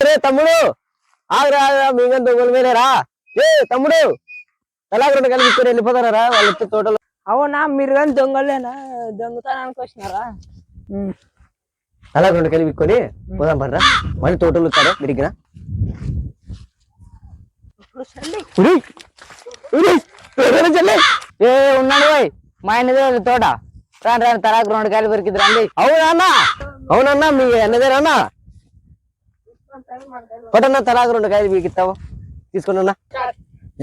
రే తమ్ముడు ఆగరా మీగం దొంగల మీదరా ఏ తమ్ముడు తలాగ రెండు కలిపి ఇచ్చుకొని వెళ్ళిపోతారా వాళ్ళ తోటలో. అవునా మీరు కానీ దొంగలేనా దొంగతనానికి వచ్చినారా? తలాగ రెండు కలిపి ఇచ్చుకొని పోదాం పడరా మళ్ళీ తోటలు వస్తారా మీరిగిన ఏ ఉన్నాడు పోయి మా ఆయన తోట రాని రాని తలాకు రెండు కాయలు పెరికిద్ది రండి. అవునా అవునన్నా మీ అన్నదేనా పట్టన్నా తలాగ రెండు కాయలు పీకిస్తావు తీసుకున్నా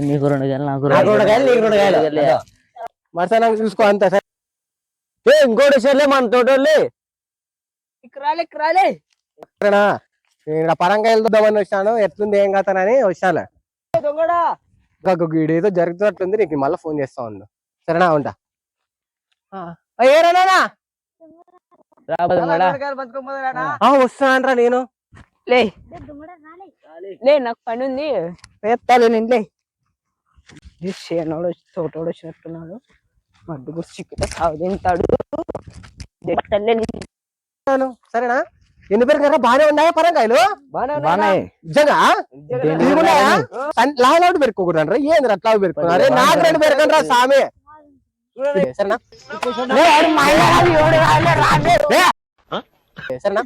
నీకు రెండు కాయలు నాకు రెండు కాయలు నీకు రెండు కాయలు మరసనానికి చూసుకో అంత సరే. ఏ ఇంకోటి సర్లే మన తోటోళ్ళే రాలే నేను పరంగా వెళ్దామని వచ్చాను ఎట్లుంది ఏం కాతానని వచ్చాను. దొంగడా ఏదో జరుగుతున్నట్లుంది నీకు మళ్ళీ ఫోన్ చేస్తా ఉండు సరేనా ఉంటా. ఏరానా వస్తానరా నేను లే నాకు పని ఉంది వేస్తాలే నిండే చేనోడు తోటోడు వచ్చినట్టున్నాడు మడ్డు గురించి చిక్కుతా సాగు తింటాడు. సరేనా ఎన్ని పేరు కదా బాగానే ఉన్నాయా పరంగాయలు నిజంగా లావులాడు పెరుకోకూడదు ఏంది అట్లా పెరుకున్నారు నాకు రెండు పెరకండి రా సామి సరేనా సరేనా